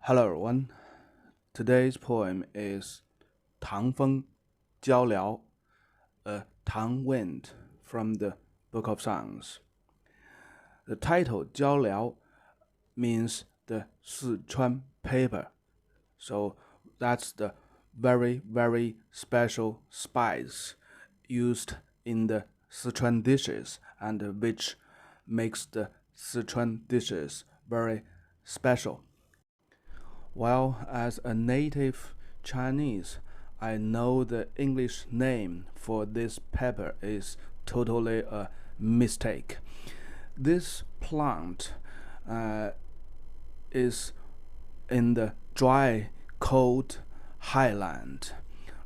Hello everyone. Today's poem is Tang Wind, a Tang Wind from the Book of Songs. The title 椒聊 means the Sichuan pepper. So that's the very special spice used in the Sichuan dishes and which makes the Sichuan dishes very special. Well, as a native Chinese, I know the English name for this pepper is totally a mistake. This plant is in the dry, cold highland,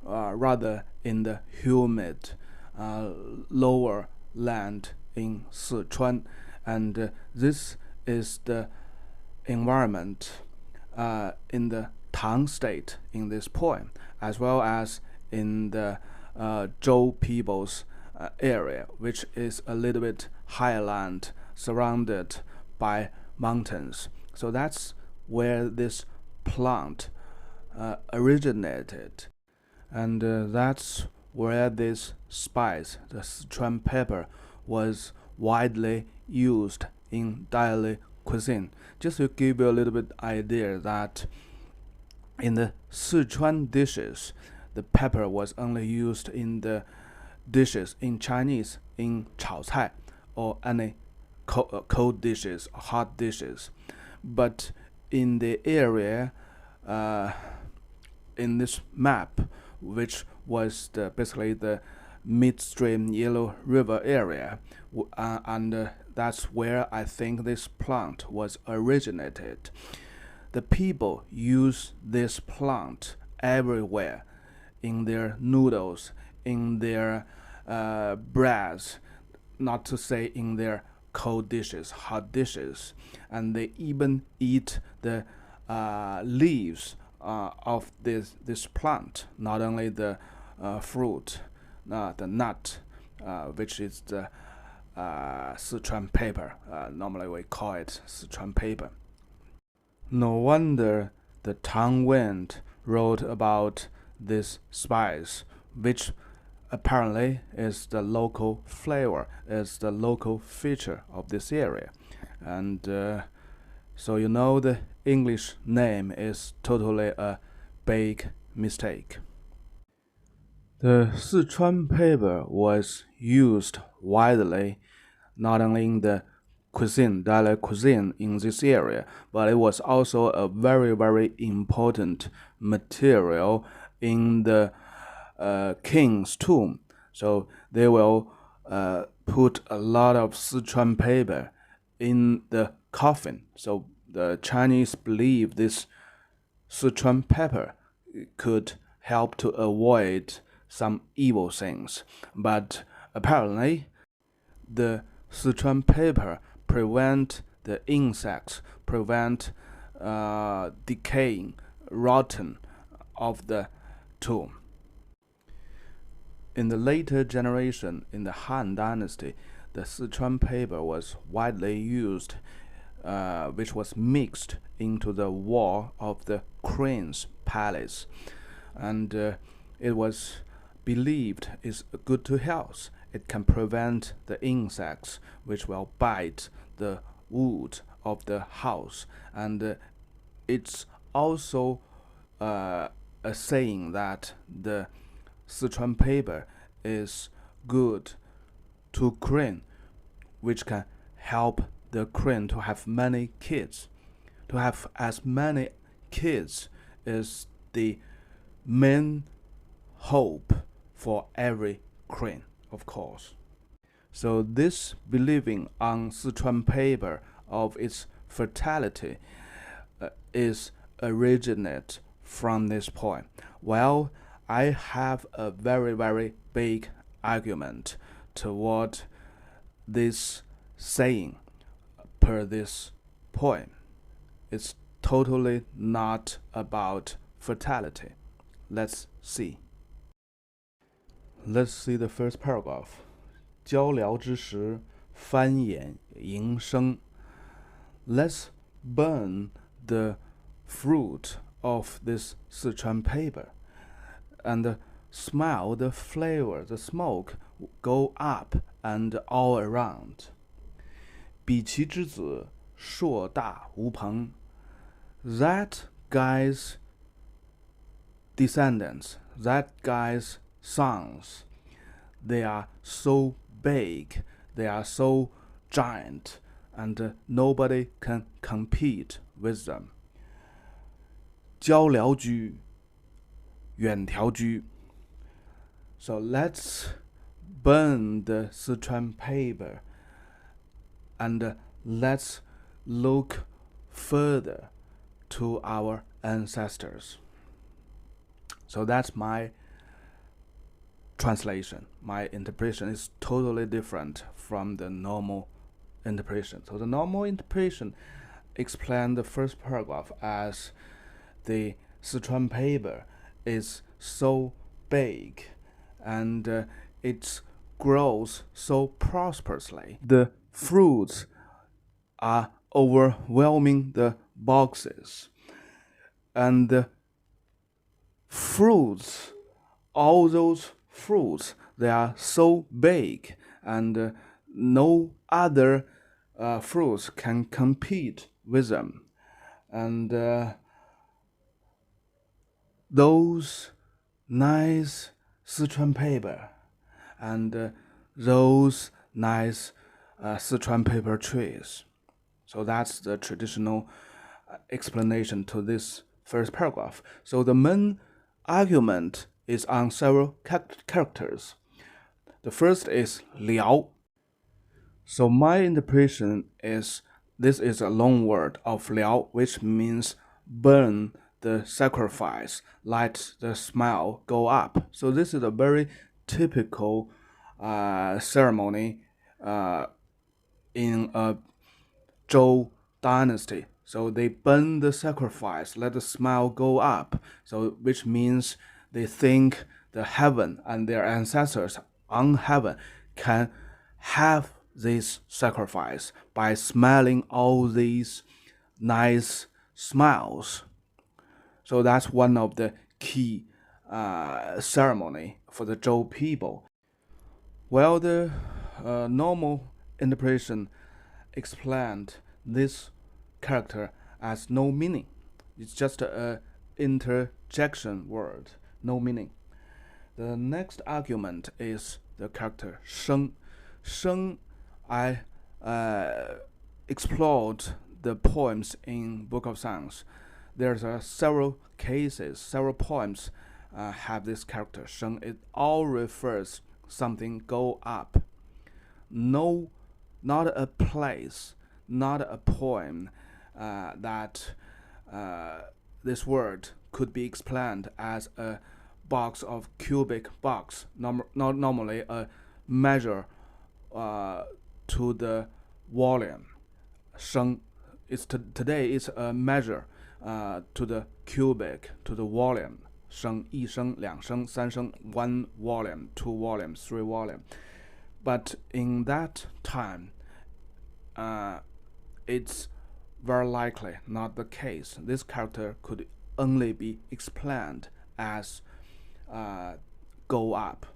rather in the humid lower land in Sichuan, and this is the environment in the Tang state in this poem, as well as in the Zhou people's area, which is a little bit highland surrounded by mountains. So that's where this plant originated, and that's where this spice, the Sichuan pepper, was widely used in daily cuisine. Just to give you a little bit idea that in the Sichuan dishes, the pepper was only used in the dishes in Chinese in 炒菜 or any cold dishes, hot dishes. But in the area in this map, which was basically the midstream Yellow River area, and that's where I think this plant was originated. The people use this plant everywhere, in their noodles, in their breads, not to say in their cold dishes, hot dishes, and they even eat the leaves of this plant, not only the fruit, the nut, which is the Sichuan pepper. Normally we call it Sichuan pepper. No wonder the Tang Wind wrote about this spice, which apparently is the local flavor, is the local feature of this area. And so you know the English name is totally a big mistake. The Sichuan pepper was used widely not only in the daily cuisine in this area, but it was also a very important material in the king's tomb. So they will put a lot of Sichuan pepper in the coffin. So the Chinese believe this Sichuan pepper could help to avoid some evil things. But apparently, the Sichuan pepper prevent the insects, prevent decaying, rotten of the tomb. In the later generation, in the Han Dynasty, the Sichuan pepper was widely used, which was mixed into the wall of the queen's palace, and it was believed is good to health. It can prevent the insects which will bite the wood of the house, and it's also a saying that the Sichuan pepper is good to queen, which can help the queen to have many kids. To have as many kids is the main hope for every queen, of course. So this believing on Sichuan pepper of its fertility is originate from this point. Well, I have a very big argument toward this saying per this poem. It's totally not about fertility. Let's see. Let's see the first paragraph. 椒聊之实，蕃衍盈升. Let's burn the fruit of this Sichuan paper and smell the flavor, the smoke go up and all around. 彼其之子，硕大无朋. That guy's descendants, that guy's sons, they are so big, they are so giant, and nobody can compete with them. 椒聊之远条之. So let's burn the Sichuan paper and let's look further to our ancestors. So that's my translation. My interpretation is totally different from the normal interpretation. So the normal interpretation explained the first paragraph as the Sichuan paper is so big and it grows so prosperously. The fruits are overwhelming the boxes. And the fruits, all those fruits, they are so big and no other fruits can compete with them. And those nice Sichuan paper and those nice Sichuan paper trees. So that's the traditional explanation to this first paragraph. So the main argument is on several characters. The first is liao. So my interpretation is this is a long word of liao, which means burn the sacrifice, let the smell go up. So this is a very typical ceremony in a Zhou dynasty. So they burn the sacrifice, let the smell go up. So which means they think the heaven and their ancestors on heaven can have this sacrifice by smelling all these nice smells. So that's one of the key ceremony for the Zhou people. Well, the normal interpretation explained this character as no meaning. It's just an interjection word, no meaning. The next argument is the character Sheng. Sheng, I explored the poems in Book of Songs. There's several cases, several poems have this character Sheng. It all refers something go up. No, not a place, not a poem that this word could be explained as a box of cubic box, normally a measure to the volume. Sheng is today is a measure to the cubic, to the volume. 升一升两升三升 one volume, two volumes, three volume. But in that time, it's very likely not the case. This character could only be explained as go up.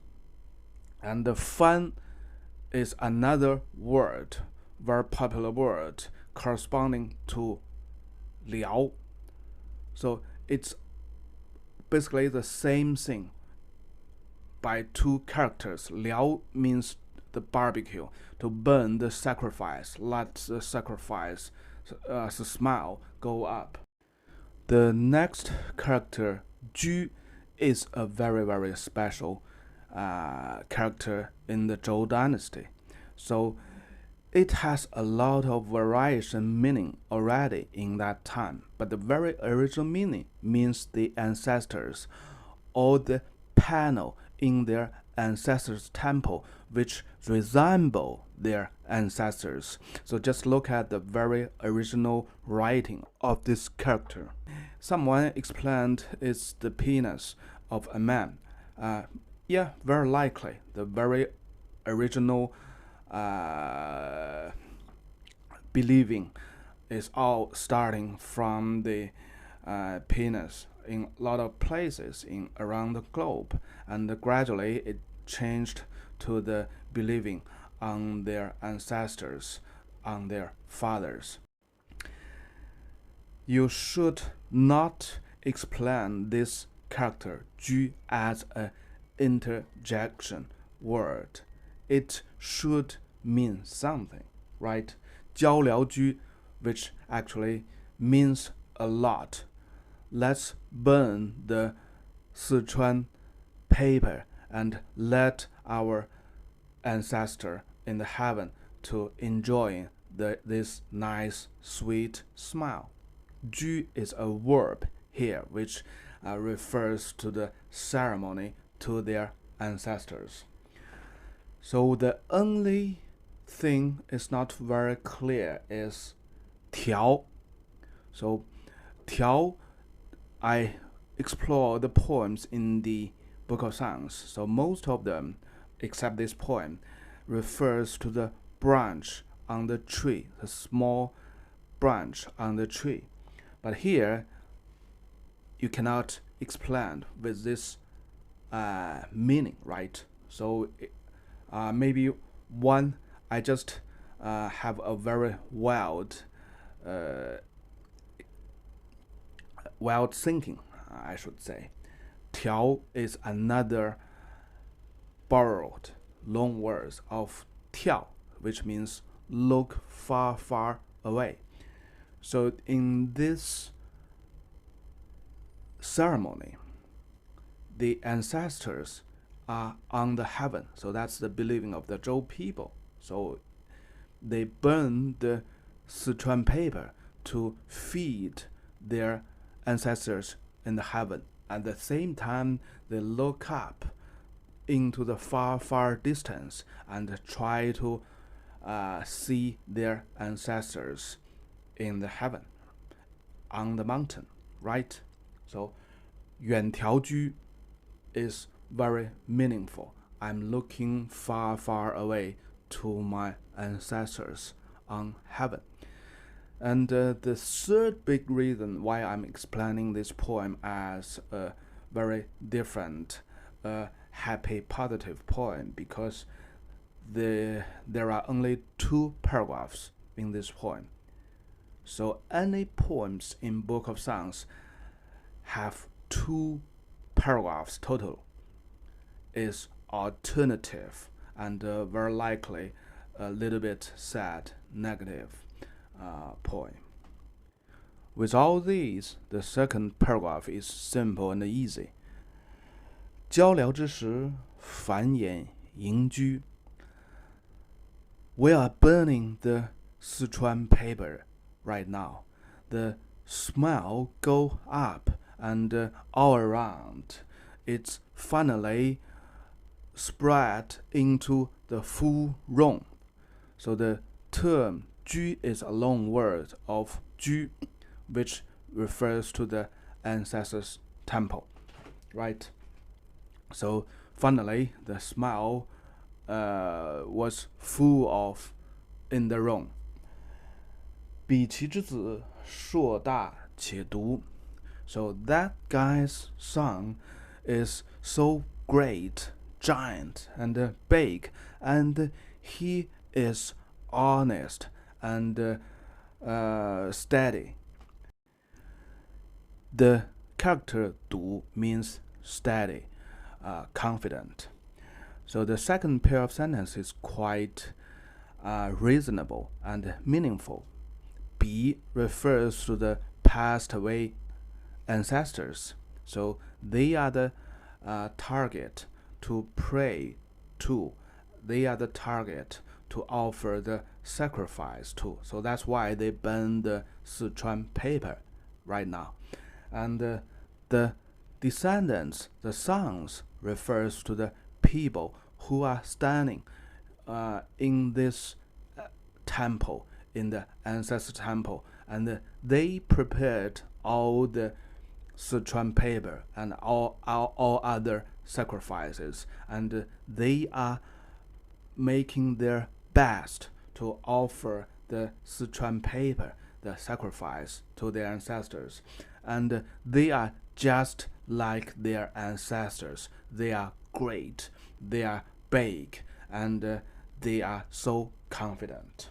And the fan is another word, very popular word corresponding to liao. So it's basically the same thing by two characters. Liao means the barbecue, to burn the sacrifice, let the sacrifice, the smell go up. The next character, Ju, is a very, very special character in the Zhou dynasty. So it has a lot of variation meaning already in that time, but the very original meaning means the ancestors or the panel in their ancestors' temple which resemble their ancestors. So just look at the very original writing of this character. Someone explained it's the penis of a man. Yeah, very likely the very original believing is all starting from the penis in a lot of places in around the globe, and gradually it changed to the believing on their ancestors, on their fathers. You should not explain this character 居 as an interjection word. It should mean something, right? 椒聊居, which actually means a lot. Let's burn the Sichuan paper and let our ancestor in the heaven to enjoy this nice sweet smile. 居 is a verb here which refers to the ceremony to their ancestors. So the only thing is not very clear is 条. So 条, I explore the poems in the Book of Songs. So most of them, except this poem, refers to the branch on the tree, the small branch on the tree. But here, you cannot explain with this meaning, right? So maybe one, I just have a very wild thinking, I should say. 条 is another borrowed long words of 跳, which means look far, far away. So in this ceremony, the ancestors are on the heaven. So that's the believing of the Zhou people. So they burn the Sichuan paper to feed their ancestors in the heaven. At the same time, they look up into the far, far distance and try to see their ancestors in the heaven, on the mountain, right? So 远条居 is very meaningful. I'm looking far, far away to my ancestors on heaven. And the third big reason why I'm explaining this poem as a very different, happy, positive poem, because there are only 2 paragraphs in this poem. So any poems in Book of Songs have 2 paragraphs total is alternative and very likely a little bit sad, negative poem. With all these, the second paragraph is simple and easy. 椒聊之实，繁衍盈居. We are burning the Sichuan paper right now. The smell go up and all around. It's finally spread into the full room. So the term 居 is a long word of 居, which refers to the ancestors' temple, right? So finally, the smell was full of in the room. 彼其之子，硕大且笃. So that guy's son is so great, giant, and big, and he is honest and steady. The character 笃 means steady, confident. So the second pair of sentences is quite reasonable and meaningful. 彼 refers to the passed away ancestors. So they are the target to pray to. They are the target to offer the sacrifice to. So that's why they burn the Sichuan paper right now. And the descendants, the sons, refers to the people who are standing in this temple, in the ancestor temple, and they prepared all the Sichuan paper and all other sacrifices, and they are making their best to offer the Sichuan paper, the sacrifice, to their ancestors. and they are just like their ancestors. They are great, they are big, and they are so confident.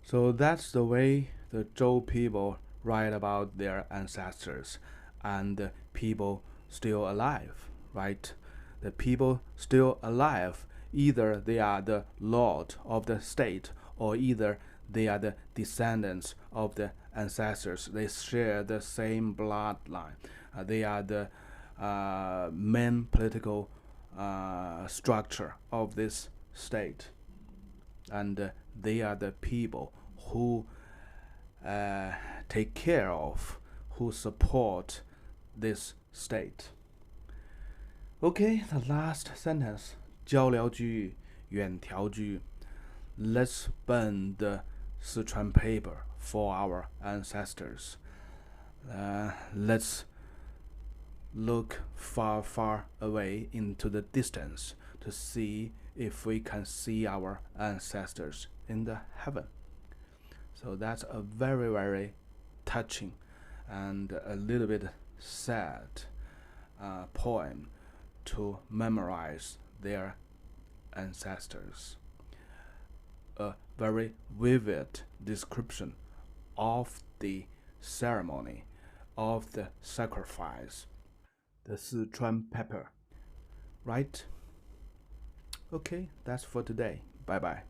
So that's the way the Zhou people write about their ancestors and the people still alive, right? The people still alive, either they are the lord of the state or either they are the descendants of the ancestors. They share the same bloodline. They are the main political structure of this state. And they are the people who take care of, who support this state. Okay, the last sentence, 椒聊居远条居. Let's burn the Sichuan paper for our ancestors. Let's look far, far away into the distance to see if we can see our ancestors in the heaven. So that's a very, very touching and a little bit sad poem to memorize their ancestors. A very vivid description of the ceremony, of the sacrifice, the Sichuan pepper, right? Okay, that's for today. Bye bye.